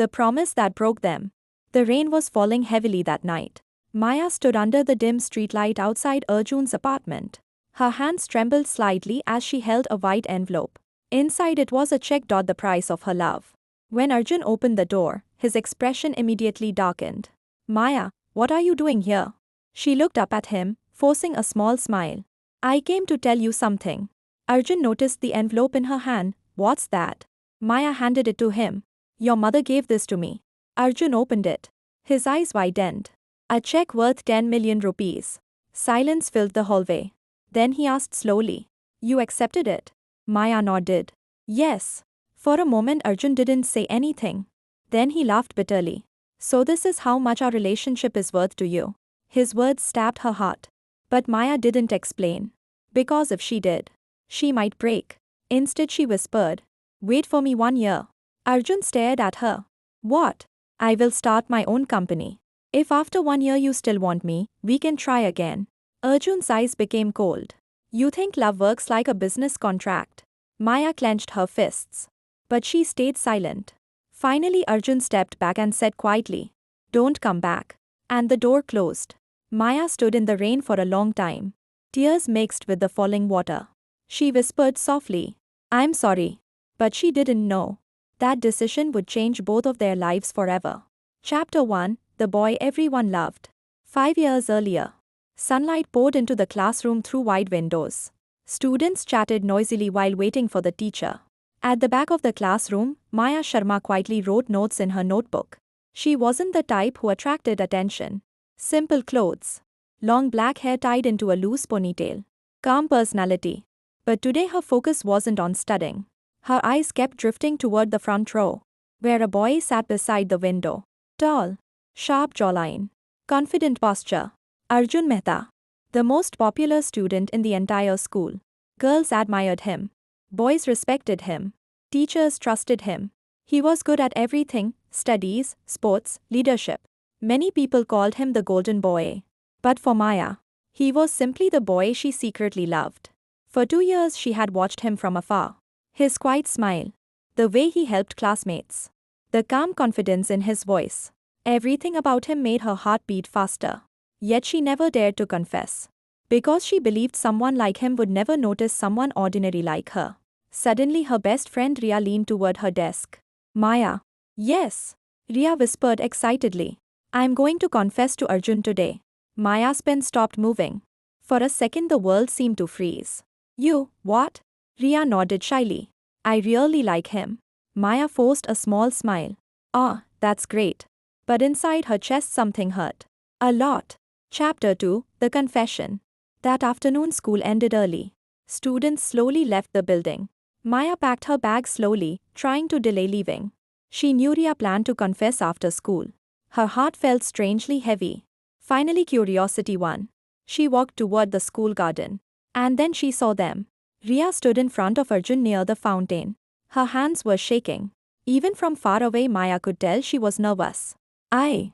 the promise that broke them. The rain was falling heavily that night. Maya stood under the dim streetlight outside Arjun's apartment. Her hands trembled slightly as she held a white envelope. Inside it was a check. The price of her love. When Arjun opened the door, his expression immediately darkened. Maya, what are you doing here? She looked up at him, forcing a small smile. I came to tell you something. Arjun noticed the envelope in her hand. What's that? Maya handed it to him. Your mother gave this to me. Arjun opened it. His eyes widened. A check worth 10 million rupees. Silence filled the hallway. Then he asked slowly. You accepted it? Maya nodded. Yes. For a moment Arjun didn't say anything. Then he laughed bitterly. So this is how much our relationship is worth to you. His words stabbed her heart. But Maya didn't explain. Because if she did, she might break. Instead she whispered. Wait for me 1 year. Arjun stared at her. What? I will start my own company. If after 1 year you still want me, we can try again. Arjun's eyes became cold. You think love works like a business contract? Maya clenched her fists. But she stayed silent. Finally Arjun stepped back and said quietly. Don't come back. And the door closed. Maya stood in the rain for a long time. Tears mixed with the falling water. She whispered softly. I'm sorry. But she didn't know. That decision would change both of their lives forever. Chapter 1. The boy everyone loved. 5 years earlier. Sunlight poured into the classroom through wide windows. Students chatted noisily while waiting for the teacher. At the back of the classroom, Maya Sharma quietly wrote notes in her notebook. She wasn't the type who attracted attention. Simple clothes. Long black hair tied into a loose ponytail. Calm personality. But today her focus wasn't on studying. Her eyes kept drifting toward the front row, where a boy sat beside the window. Tall. Sharp jawline. Confident posture. Arjun Mehta. The most popular student in the entire school. Girls admired him. Boys respected him. Teachers trusted him. He was good at everything, studies, sports, leadership. Many people called him the golden boy. But for Maya, he was simply the boy she secretly loved. For 2 years she had watched him from afar. His quiet smile. The way he helped classmates. The calm confidence in his voice. Everything about him made her heart beat faster. Yet she never dared to confess. Because she believed someone like him would never notice someone ordinary like her. Suddenly her best friend Ria leaned toward her desk. Maya. Yes. Ria whispered excitedly. I'm going to confess to Arjun today. Maya's pen stopped moving. For a second the world seemed to freeze. You, what? Ria nodded shyly. I really like him. Maya forced a small smile. Ah, that's great. But inside her chest something hurt. A lot. Chapter 2. The Confession. That afternoon school ended early. Students slowly left the building. Maya packed her bag slowly, trying to delay leaving. She knew Ria planned to confess after school. Her heart felt strangely heavy. Finally curiosity won. She walked toward the school garden. And then she saw them. Ria stood in front of Arjun near the fountain. Her hands were shaking. Even from far away Maya could tell she was nervous. I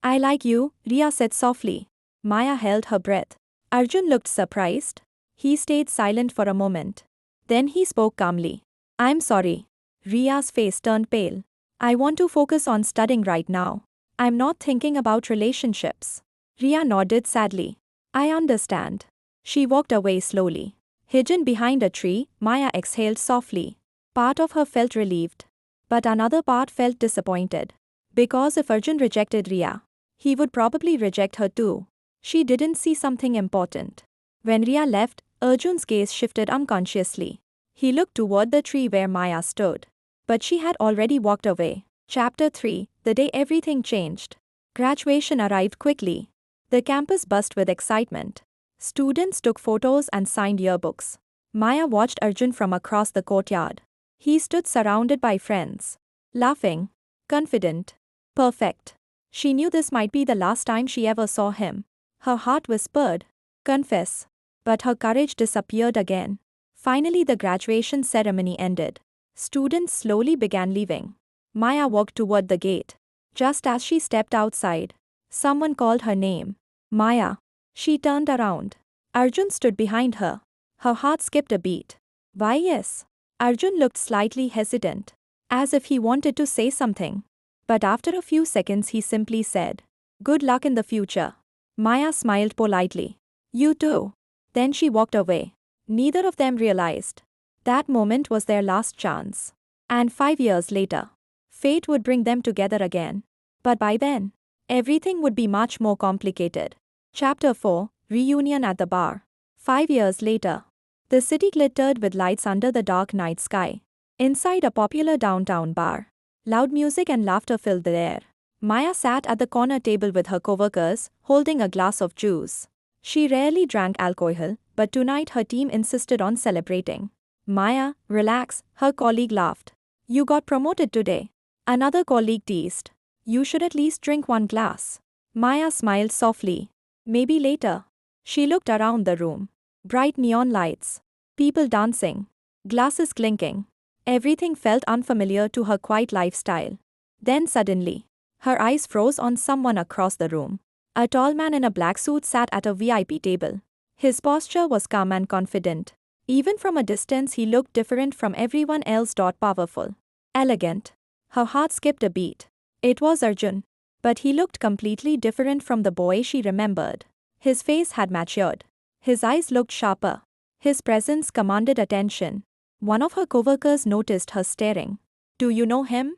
like you, Ria said softly. Maya held her breath. Arjun looked surprised. He stayed silent for a moment. Then he spoke calmly. I'm sorry. Ria's face turned pale. I want to focus on studying right now. I'm not thinking about relationships. Ria nodded sadly. I understand. She walked away slowly. Hidden behind a tree, Maya exhaled softly. Part of her felt relieved. But another part felt disappointed. Because if Arjun rejected Ria, he would probably reject her too. She didn't see something important. When Ria left, Arjun's gaze shifted unconsciously. He looked toward the tree where Maya stood. But she had already walked away. Chapter 3. The day everything changed. Graduation arrived quickly. The campus buzzed with excitement. Students took photos and signed yearbooks. Maya watched Arjun from across the courtyard. He stood surrounded by friends. Laughing. Confident. Perfect. She knew this might be the last time she ever saw him. Her heart whispered, confess. But her courage disappeared again. Finally the graduation ceremony ended. Students slowly began leaving. Maya walked toward the gate. Just as she stepped outside, someone called her name. Maya. She turned around. Arjun stood behind her. Her heart skipped a beat. Why yes? Arjun looked slightly hesitant. as if he wanted to say something. But after a few seconds he simply said, "Good luck in the future." Maya smiled politely. "You too." Then she walked away. Neither of them realized that moment was their last chance. And 5 years later, fate would bring them together again. But by then, everything would be much more complicated. Chapter 4, Reunion at the Bar. 5 years later, the city glittered with lights under the dark night sky. Inside a popular downtown bar, loud music and laughter filled the air. Maya sat at the corner table with her coworkers, holding a glass of juice. She rarely drank alcohol, but tonight her team insisted on celebrating. "Maya, relax," her colleague laughed. "You got promoted today." Another colleague teased. "You should at least drink one glass." Maya smiled softly. "Maybe later." She looked around the room. Bright neon lights. People dancing. Glasses clinking. Everything felt unfamiliar to her quiet lifestyle. Then suddenly, her eyes froze on someone across the room. A tall man in a black suit sat at a VIP table. His posture was calm and confident. Even from a distance he looked different from everyone else. Powerful. Elegant. Her heart skipped a beat. It was Arjun. But he looked completely different from the boy she remembered. His face had matured. His eyes looked sharper. His presence commanded attention. One of her coworkers noticed her staring. "Do you know him?"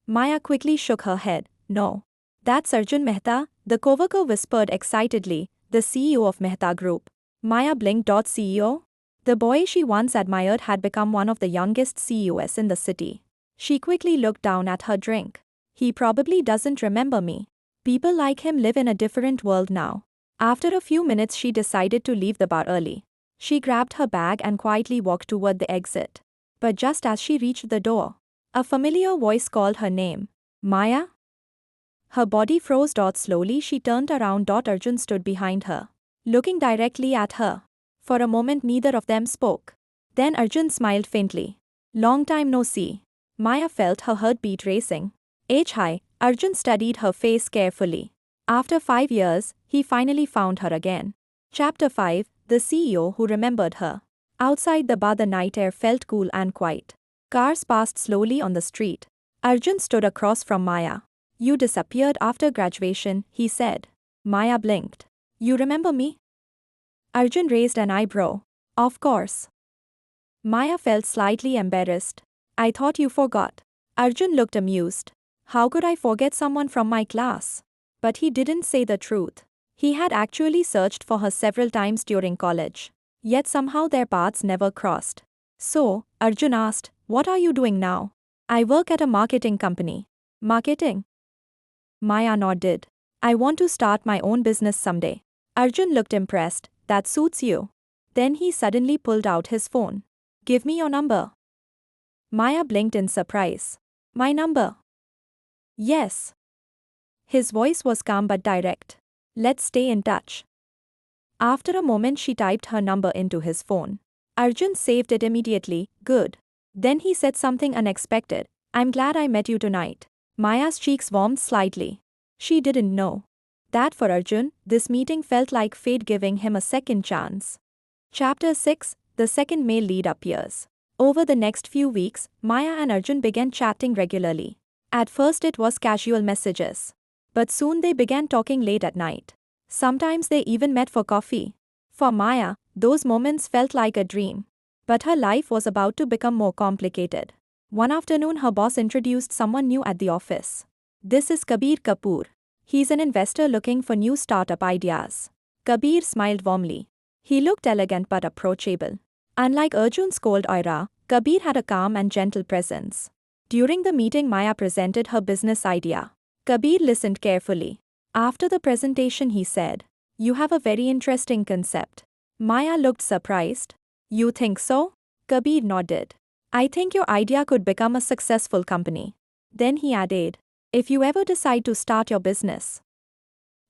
Maya quickly shook her head. "No." "That's Arjun Mehta," the coworker whispered excitedly, "the CEO of Mehta Group." Maya blinked. "CEO?" The boy she once admired had become one of the youngest CEOs in the city. She quickly looked down at her drink. "He probably doesn't remember me. People like him live in a different world now." After a few minutes she decided to leave the bar early. She grabbed her bag and quietly walked toward the exit. But just as she reached the door, a familiar voice called her name. "Maya?" Her body froze. Slowly she turned around. Arjun stood behind her, looking directly at her. For a moment neither of them spoke. Then Arjun smiled faintly. "Long time no see." Maya felt her heartbeat racing. "Age high." Arjun studied her face carefully. After 5 years, he finally found her again. Chapter 5, The CEO Who Remembered Her. Outside the bar the night air felt cool and quiet. Cars passed slowly on the street. Arjun stood across from Maya. "You disappeared after graduation," he said. Maya blinked. "You remember me?" Arjun raised an eyebrow. "Of course." Maya felt slightly embarrassed. "I thought you forgot." Arjun looked amused. "How could I forget someone from my class?" But he didn't say the truth. He had actually searched for her several times during college. Yet somehow their paths never crossed. "So," Arjun asked, "what are you doing now?" "I work at a marketing company." "Marketing?" Maya nodded. "I want to start my own business someday." Arjun looked impressed. "That suits you." Then he suddenly pulled out his phone. "Give me your number." Maya blinked in surprise. "My number?" "Yes." His voice was calm but direct. "Let's stay in touch." After a moment she typed her number into his phone. Arjun saved it immediately. "Good." Then he said something unexpected. "I'm glad I met you tonight." Maya's cheeks warmed slightly. She didn't know that for Arjun, this meeting felt like fate giving him a second chance. Chapter 6, The Second Male Lead Appears. Over the next few weeks, Maya and Arjun began chatting regularly. At first it was casual messages. But soon they began talking late at night. Sometimes they even met for coffee. For Maya, those moments felt like a dream. But her life was about to become more complicated. One afternoon her boss introduced someone new at the office. "This is Kabir Kapoor. He's an investor looking for new startup ideas." Kabir smiled warmly. He looked elegant but approachable. Unlike Arjun's cold aura, Kabir had a calm and gentle presence. During the meeting Maya presented her business idea. Kabir listened carefully. After the presentation he said, "You have a very interesting concept." Maya looked surprised. "You think so?" Kabir nodded. "I think your idea could become a successful company." Then he added, "If you ever decide to start your business,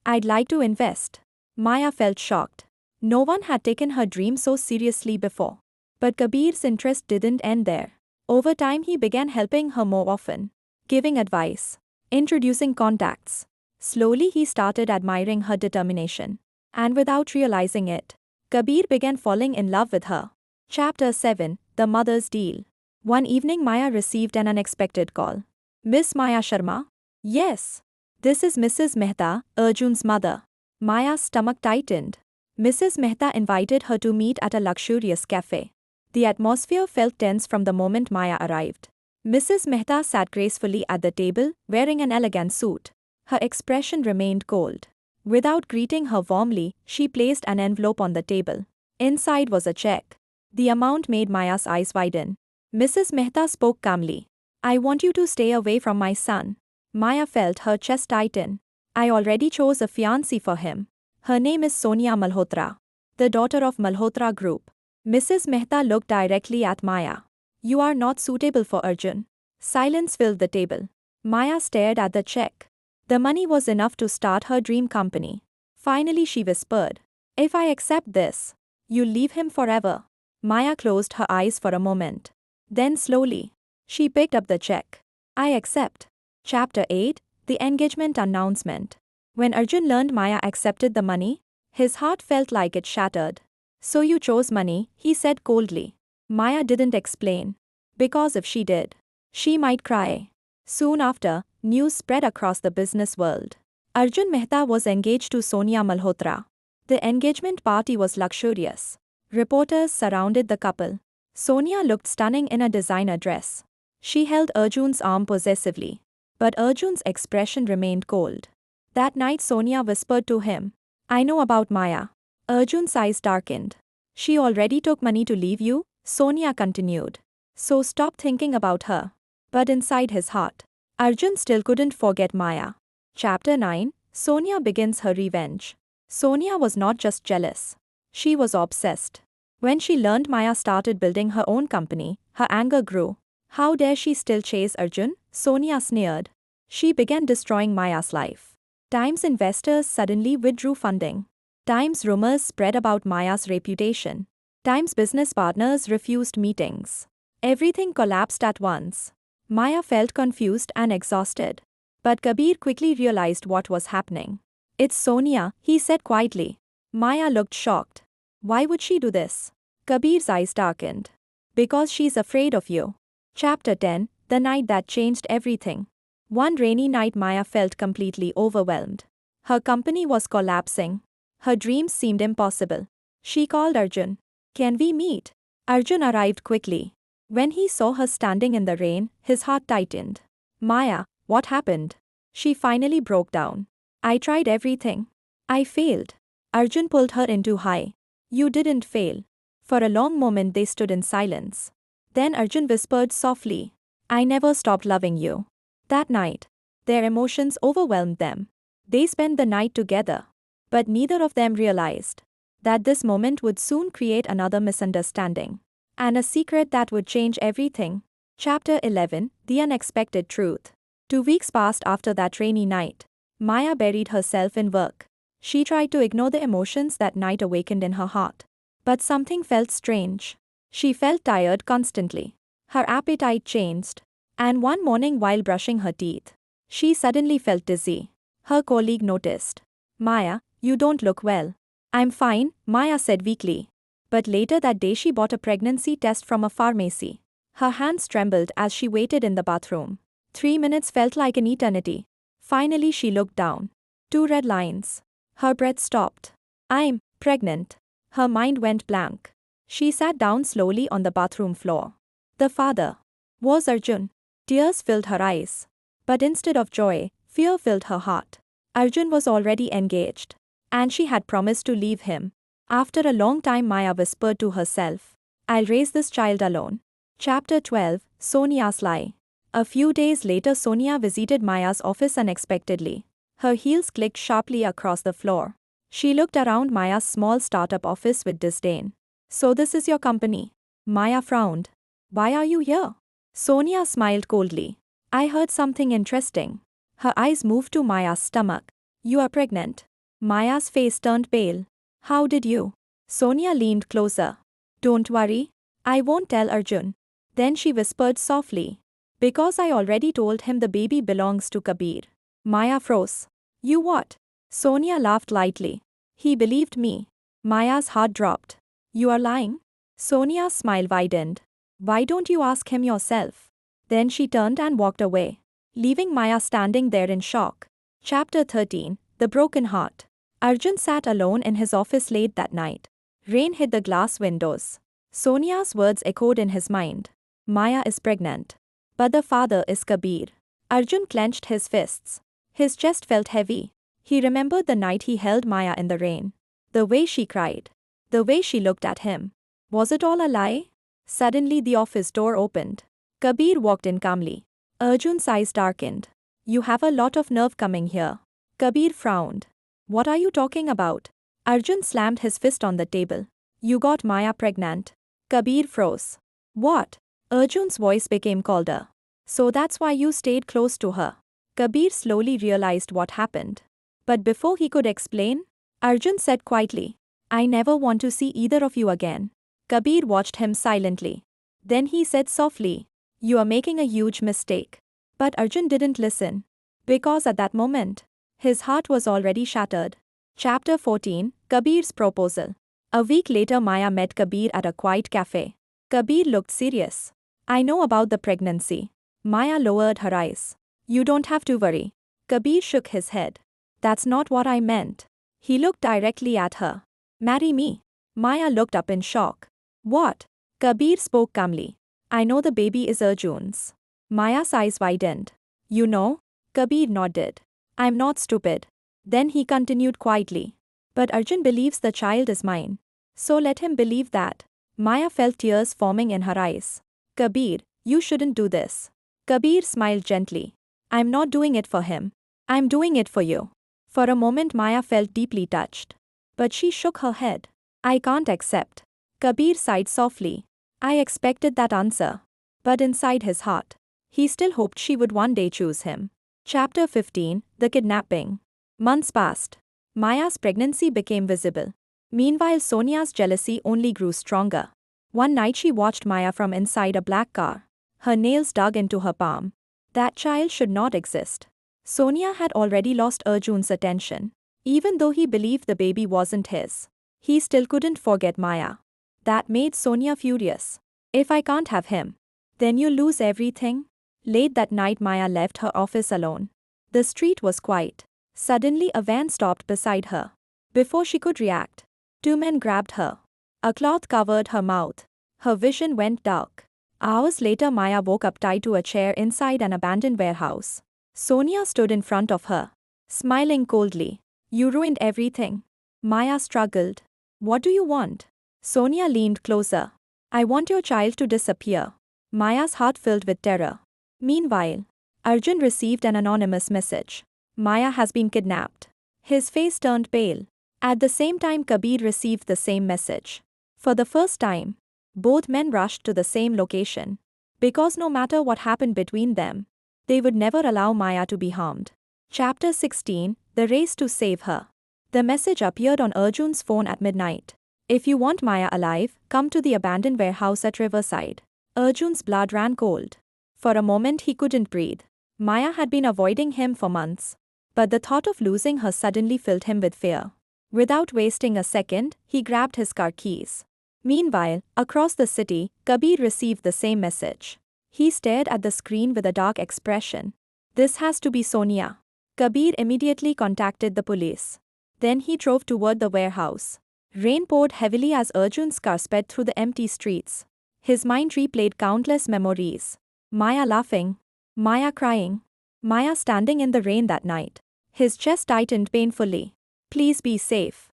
I'd like to invest." Maya felt shocked. No one had taken her dream so seriously before. But Kabir's interest didn't end there. Over time he began helping her more often, giving advice, introducing contacts. Slowly he started admiring her determination. And without realizing it, Kabir began falling in love with her. Chapter 7, The Mother's Deal. One evening, Maya received an unexpected call. Miss Maya Sharma? Yes. This is Mrs. Mehta, Arjun's mother. Maya's stomach tightened. Mrs. Mehta invited her to meet at a luxurious cafe. The atmosphere felt tense from the moment Maya arrived. Mrs. Mehta sat gracefully at the table, wearing an elegant suit. Her expression remained cold. Without greeting her warmly, she placed an envelope on the table. Inside was a check. The amount made Maya's eyes widen. Mrs. Mehta spoke calmly. I want you to stay away from my son. Maya felt her chest tighten. I already chose a fiancée for him. Her name is Sonia Malhotra, the daughter of Malhotra Group. Mrs. Mehta looked directly at Maya. You are not suitable for Arjun. Silence filled the table. Maya stared at the check. The money was enough to start her dream company. Finally she whispered, if I accept this, you'll leave him forever. Maya closed her eyes for a moment. Then slowly, she picked up the check. I accept. Chapter 8, The Engagement Announcement. When Arjun learned Maya accepted the money, his heart felt like it shattered. So you chose money, he said coldly. Maya didn't explain. Because if she did, she might cry. Soon after, news spread across the business world. Arjun Mehta was engaged to Sonia Malhotra. The engagement party was luxurious. Reporters surrounded the couple. Sonia looked stunning in a designer dress. She held Arjun's arm possessively. But Arjun's expression remained cold. That night Sonia whispered to him, I know about Maya. Arjun's eyes darkened. She already took money to leave you, Sonia continued. So stop thinking about her. But inside his heart, Arjun still couldn't forget Maya. Chapter 9, Sonia begins her revenge. Sonia was not just jealous. She was obsessed. When she learned Maya started building her own company, her anger grew. How dare she still chase Arjun? Sonia sneered. She began destroying Maya's life. Times investors suddenly withdrew funding. Times rumors spread about Maya's reputation. Times business partners refused meetings. Everything collapsed at once. Maya felt confused and exhausted. But Kabir quickly realized what was happening. It's Sonia, he said quietly. Maya looked shocked. Why would she do this? Kabir's eyes darkened. Because she's afraid of you. Chapter 10, The Night That Changed Everything. One rainy night Maya felt completely overwhelmed. Her company was collapsing. Her dreams seemed impossible. She called Arjun. Can we meet? Arjun arrived quickly. When he saw her standing in the rain, his heart tightened. Maya, what happened? She finally broke down. I tried everything. I failed. Arjun pulled her into high. You didn't fail. For a long moment they stood in silence. Then Arjun whispered softly, I never stopped loving you. That night, their emotions overwhelmed them. They spent the night together. But neither of them realized that this moment would soon create another misunderstanding. And a secret that would change everything. Chapter 11, The Unexpected Truth. 2 weeks passed after that rainy night. Maya buried herself in work. She tried to ignore the emotions that night awakened in her heart. But something felt strange. She felt tired constantly. Her appetite changed. And one morning while brushing her teeth, she suddenly felt dizzy. Her colleague noticed. Maya, you don't look well. I'm fine, Maya said weakly. But later that day she bought a pregnancy test from a pharmacy. Her hands trembled as she waited in the bathroom. 3 minutes felt like an eternity. Finally she looked down. 2 red lines. Her breath stopped. I'm pregnant. Her mind went blank. She sat down slowly on the bathroom floor. The father was Arjun. Tears filled her eyes. But instead of joy, fear filled her heart. Arjun was already engaged. And she had promised to leave him. After a long time Maya whispered to herself, I'll raise this child alone. Chapter 12, Sonia's Lie. A few days later Sonia visited Maya's office unexpectedly. Her heels clicked sharply across the floor. She looked around Maya's small startup office with disdain. So this is your company? Maya frowned. Why are you here? Sonia smiled coldly. I heard something interesting. Her eyes moved to Maya's stomach. You are pregnant. Maya's face turned pale. How did you? Sonia leaned closer. Don't worry. I won't tell Arjun. Then she whispered softly. Because I already told him the baby belongs to Kabir. Maya froze. You what? Sonia laughed lightly. He believed me. Maya's heart dropped. You are lying? Sonia's smile widened. Why don't you ask him yourself? Then she turned and walked away, leaving Maya standing there in shock. Chapter 13 The Broken Heart. Arjun sat alone in his office late that night. Rain hit the glass windows. Sonia's words echoed in his mind. Maya is pregnant. But the father is Kabir. Arjun clenched his fists. His chest felt heavy. He remembered the night he held Maya in the rain. The way she cried. The way she looked at him. Was it all a lie? Suddenly the office door opened. Kabir walked in calmly. Arjun's eyes darkened. You have a lot of nerve coming here. Kabir frowned. What are you talking about? Arjun slammed his fist on the table. You got Maya pregnant. Kabir froze. What? Arjun's voice became colder. So that's why you stayed close to her. Kabir slowly realized what happened. But before he could explain, Arjun said quietly, I never want to see either of you again. Kabir watched him silently. Then he said softly, You are making a huge mistake. But Arjun didn't listen. Because at that moment, his heart was already shattered. Chapter 14 Kabir's Proposal. A week later, Maya met Kabir at a quiet cafe. Kabir looked serious. I know about the pregnancy. Maya lowered her eyes. You don't have to worry. Kabir shook his head. That's not what I meant. He looked directly at her. Marry me. Maya looked up in shock. What? Kabir spoke calmly. I know the baby is Arjun's. Maya's eyes widened. You know? Kabir nodded. I'm not stupid. Then he continued quietly. But Arjun believes the child is mine. So let him believe that. Maya felt tears forming in her eyes. Kabir, you shouldn't do this. Kabir smiled gently. I'm not doing it for him. I'm doing it for you. For a moment Maya felt deeply touched. But she shook her head. I can't accept. Kabir sighed softly. I expected that answer. But inside his heart, he still hoped she would one day choose him. Chapter 15 The Kidnapping. Months passed. Maya's pregnancy became visible. Meanwhile, Sonia's jealousy only grew stronger. One night she watched Maya from inside a black car. Her nails dug into her palm. That child should not exist. Sonia had already lost Arjun's attention. Even though he believed the baby wasn't his, he still couldn't forget Maya. That made Sonia furious. If I can't have him, then you lose everything. Late that night Maya left her office alone. The street was quiet. Suddenly a van stopped beside her. Before she could react, two men grabbed her. A cloth covered her mouth. Her vision went dark. Hours later Maya woke up tied to a chair inside an abandoned warehouse. Sonia stood in front of her, smiling coldly. You ruined everything. Maya struggled. What do you want? Sonia leaned closer. I want your child to disappear. Maya's heart filled with terror. Meanwhile, Arjun received an anonymous message. Maya has been kidnapped. His face turned pale. At the same time Kabir received the same message. For the first time, both men rushed to the same location. Because no matter what happened between them, they would never allow Maya to be harmed. Chapter 16 The Race to Save Her. The message appeared on Arjun's phone at midnight. If you want Maya alive, come to the abandoned warehouse at Riverside. Arjun's blood ran cold. For a moment he couldn't breathe. Maya had been avoiding him for months. But the thought of losing her suddenly filled him with fear. Without wasting a second, he grabbed his car keys. Meanwhile, across the city, Kabir received the same message. He stared at the screen with a dark expression. This has to be Sonia. Kabir immediately contacted the police. Then he drove toward the warehouse. Rain poured heavily as Arjun's car sped through the empty streets. His mind replayed countless memories. Maya laughing. Maya crying. Maya standing in the rain that night. His chest tightened painfully. Please be safe.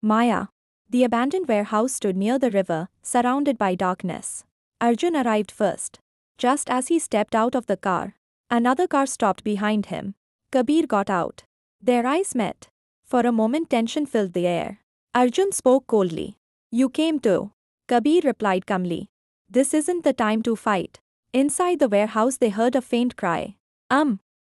Maya. The abandoned warehouse stood near the river, surrounded by darkness. Arjun arrived first. Just as he stepped out of the car, another car stopped behind him. Kabir got out. Their eyes met. For a moment tension filled the air. Arjun spoke coldly. You came too. Kabir replied calmly. This isn't the time to fight. Inside the warehouse they heard a faint cry.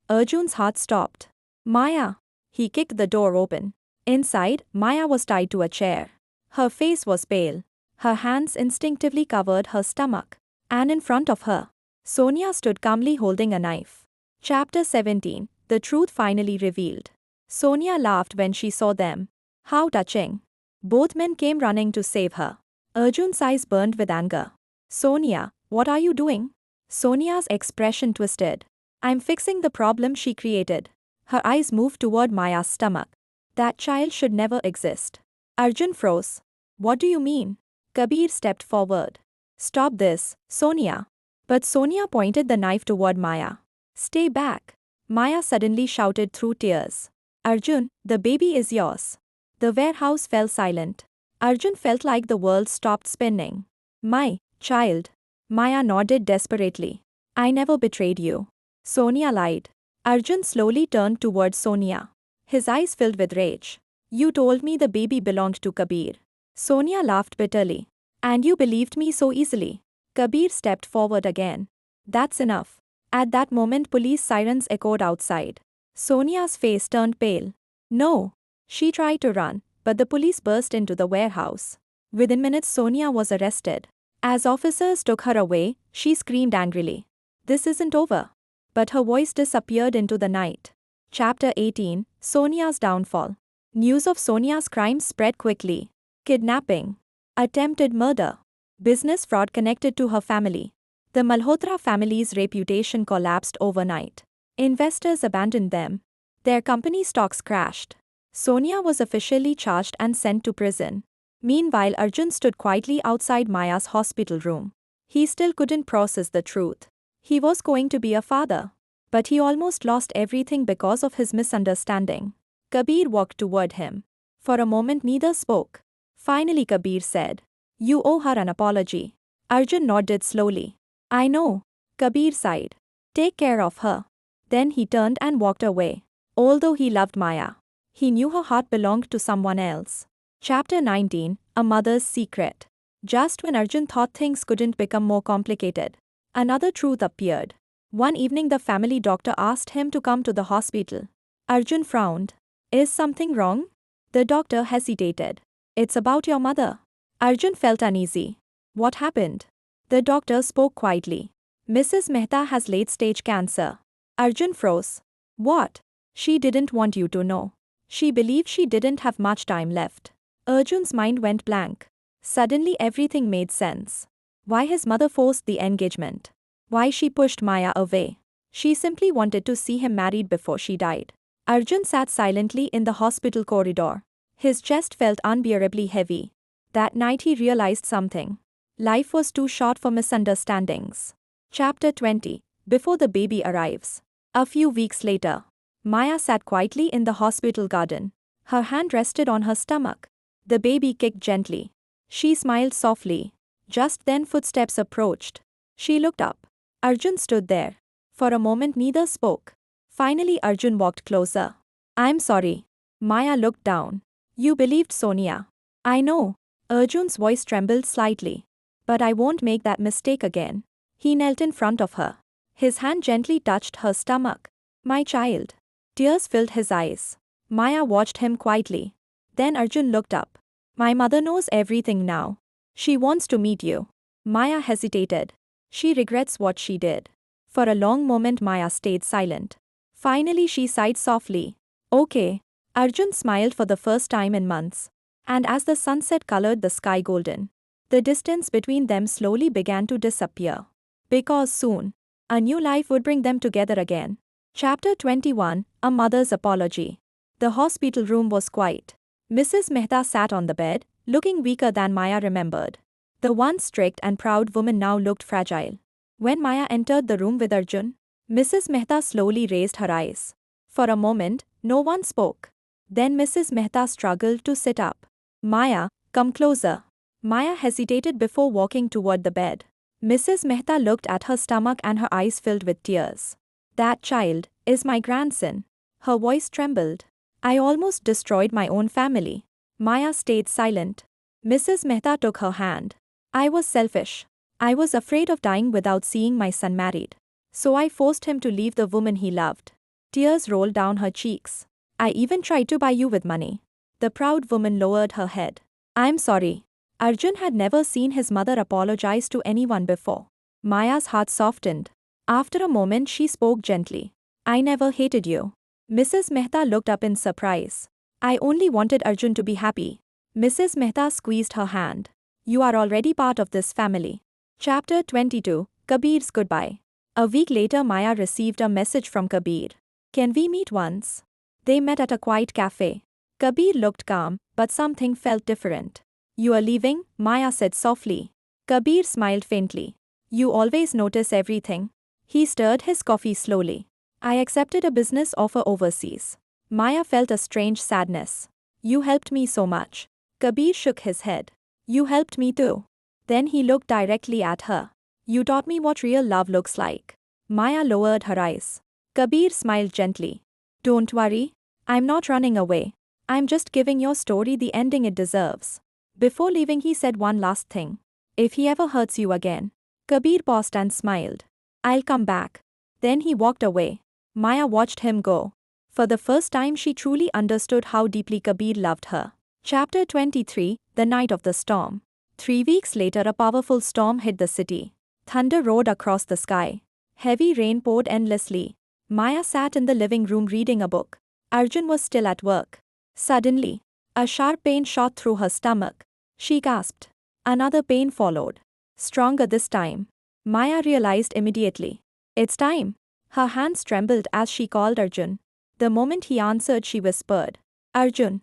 Arjun's heart stopped. Maya. He kicked the door open. Inside, Maya was tied to a chair. Her face was pale. Her hands instinctively covered her stomach. And in front of her, Sonia stood calmly holding a knife. Chapter 17 The Truth Finally Revealed. Sonia laughed when she saw them. How touching. Both men came running to save her. Arjun's eyes burned with anger. Sonia, what are you doing? Sonia's expression twisted. I'm fixing the problem she created. Her eyes moved toward Maya's stomach. That child should never exist. Arjun froze. What do you mean? Kabir stepped forward. Stop this, Sonia. But Sonia pointed the knife toward Maya. Stay back. Maya suddenly shouted through tears. Arjun, the baby is yours. The warehouse fell silent. Arjun felt like the world stopped spinning. My child. Maya nodded desperately. I never betrayed you. Sonia lied. Arjun slowly turned towards Sonia. His eyes filled with rage. You told me the baby belonged to Kabir. Sonia laughed bitterly. And you believed me so easily. Kabir stepped forward again. That's enough. At that moment police sirens echoed outside. Sonia's face turned pale. No. She tried to run, but the police burst into the warehouse. Within minutes Sonia was arrested. As officers took her away, she screamed angrily. This isn't over. But her voice disappeared into the night. Chapter 18, Sonia's Downfall. News of Sonia's crimes spread quickly. Kidnapping. Attempted murder. Business fraud connected to her family. The Malhotra family's reputation collapsed overnight. Investors abandoned them. Their company stocks crashed. Sonia was officially charged and sent to prison. Meanwhile, Arjun stood quietly outside Maya's hospital room. He still couldn't process the truth. He was going to be a father. But he almost lost everything because of his misunderstanding. Kabir walked toward him. For a moment neither spoke. Finally Kabir said, You owe her an apology. Arjun nodded slowly. I know. Kabir sighed. Take care of her. Then he turned and walked away. Although he loved Maya, he knew her heart belonged to someone else. Chapter 19, A Mother's Secret. Just when Arjun thought things couldn't become more complicated, another truth appeared. One evening the family doctor asked him to come to the hospital. Arjun frowned. Is something wrong? The doctor hesitated. It's about your mother. Arjun felt uneasy. What happened? The doctor spoke quietly. Mrs. Mehta has late-stage cancer. Arjun froze. What? She didn't want you to know. She believed she didn't have much time left. Arjun's mind went blank. Suddenly everything made sense. Why his mother forced the engagement. Why she pushed Maya away. She simply wanted to see him married before she died. Arjun sat silently in the hospital corridor. His chest felt unbearably heavy. That night he realized something. Life was too short for misunderstandings. Chapter 20, Before the Baby Arrives. A few weeks later, Maya sat quietly in the hospital garden. Her hand rested on her stomach. The baby kicked gently. She smiled softly. Just then footsteps approached. She looked up. Arjun stood there. For a moment neither spoke. Finally Arjun walked closer. I'm sorry. Maya looked down. You believed Sonia. I know. Arjun's voice trembled slightly. But I won't make that mistake again. He knelt in front of her. His hand gently touched her stomach. My child. Tears filled his eyes. Maya watched him quietly. Then Arjun looked up. My mother knows everything now. She wants to meet you. Maya hesitated. She regrets what she did. For a long moment Maya stayed silent. Finally she sighed softly. Okay. Arjun smiled for the first time in months. And as the sunset colored the sky golden, the distance between them slowly began to disappear. Because soon, a new life would bring them together again. Chapter 21, A Mother's Apology. The hospital room was quiet. Mrs. Mehta sat on the bed, looking weaker than Maya remembered. The once strict and proud woman now looked fragile. When Maya entered the room with Arjun, Mrs. Mehta slowly raised her eyes. For a moment, no one spoke. Then Mrs. Mehta struggled to sit up. Maya, come closer. Maya hesitated before walking toward the bed. Mrs. Mehta looked at her stomach and her eyes filled with tears. That child is my grandson. Her voice trembled. I almost destroyed my own family. Maya stayed silent. Mrs. Mehta took her hand. I was selfish. I was afraid of dying without seeing my son married. So I forced him to leave the woman he loved. Tears rolled down her cheeks. I even tried to buy you with money. The proud woman lowered her head. I'm sorry. Arjun had never seen his mother apologize to anyone before. Maya's heart softened. After a moment she spoke gently. I never hated you. Mrs. Mehta looked up in surprise. I only wanted Arjun to be happy. Mrs. Mehta squeezed her hand. You are already part of this family. Chapter 22, Kabir's Goodbye. A week later, Maya received a message from Kabir. Can we meet once? They met at a quiet cafe. Kabir looked calm, but something felt different. You are leaving? Maya said softly. Kabir smiled faintly. You always notice everything. He stirred his coffee slowly. I accepted a business offer overseas. Maya felt a strange sadness. You helped me so much. Kabir shook his head. You helped me too. Then he looked directly at her. You taught me what real love looks like. Maya lowered her eyes. Kabir smiled gently. Don't worry. I'm not running away. I'm just giving your story the ending it deserves. Before leaving, he said one last thing. If he ever hurts you again. Kabir paused and smiled. I'll come back. Then he walked away. Maya watched him go. For the first time, she truly understood how deeply Kabir loved her. Chapter 23, The Night of the Storm. 3 weeks later, a powerful storm hit the city. Thunder roared across the sky. Heavy rain poured endlessly. Maya sat in the living room reading a book. Arjun was still at work. Suddenly, a sharp pain shot through her stomach. She gasped. Another pain followed. Stronger this time. Maya realized immediately. It's time. Her hands trembled as she called Arjun. The moment he answered, she whispered, Arjun.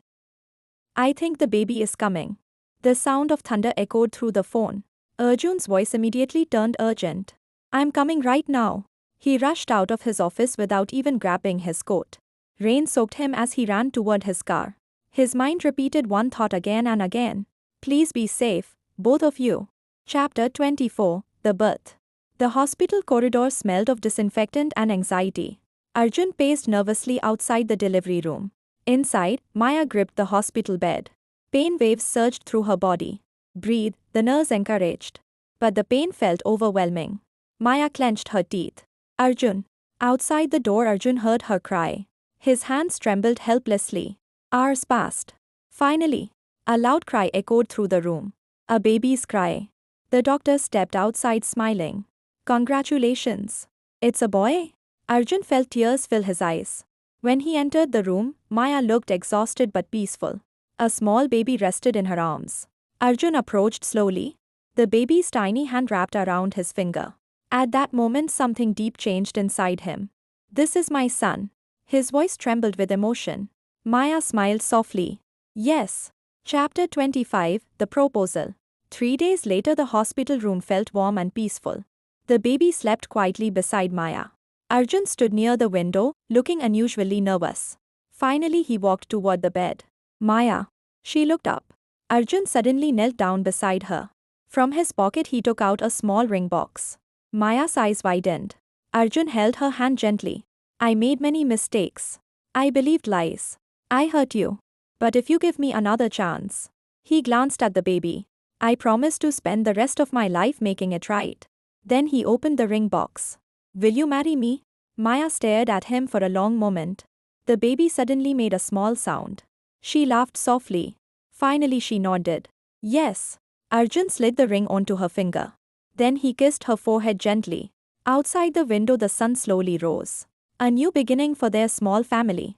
I think the baby is coming. The sound of thunder echoed through the phone. Arjun's voice immediately turned urgent. I'm coming right now. He rushed out of his office without even grabbing his coat. Rain soaked him as he ran toward his car. His mind repeated one thought again and again. Please be safe, both of you. Chapter 24, The Birth. The hospital corridor smelled of disinfectant and anxiety. Arjun paced nervously outside the delivery room. Inside, Maya gripped the hospital bed. Pain waves surged through her body. Breathe, the nurse encouraged. But the pain felt overwhelming. Maya clenched her teeth. Arjun. Outside the door, Arjun heard her cry. His hands trembled helplessly. Hours passed. Finally, a loud cry echoed through the room. A baby's cry. The doctor stepped outside smiling. Congratulations. It's a boy? Arjun felt tears fill his eyes. When he entered the room, Maya looked exhausted but peaceful. A small baby rested in her arms. Arjun approached slowly. The baby's tiny hand wrapped around his finger. At that moment, something deep changed inside him. This is my son. His voice trembled with emotion. Maya smiled softly. Yes. Chapter 25, The Proposal. 3 days later, the hospital room felt warm and peaceful. The baby slept quietly beside Maya. Arjun stood near the window, looking unusually nervous. Finally, he walked toward the bed. Maya. She looked up. Arjun suddenly knelt down beside her. From his pocket, he took out a small ring box. Maya's eyes widened. Arjun held her hand gently. I made many mistakes. I believed lies. I hurt you. But if you give me another chance. He glanced at the baby. I promise to spend the rest of my life making it right. Then he opened the ring box. Will you marry me? Maya stared at him for a long moment. The baby suddenly made a small sound. She laughed softly. Finally she nodded. Yes. Arjun slid the ring onto her finger. Then he kissed her forehead gently. Outside the window, the sun slowly rose. A new beginning for their small family.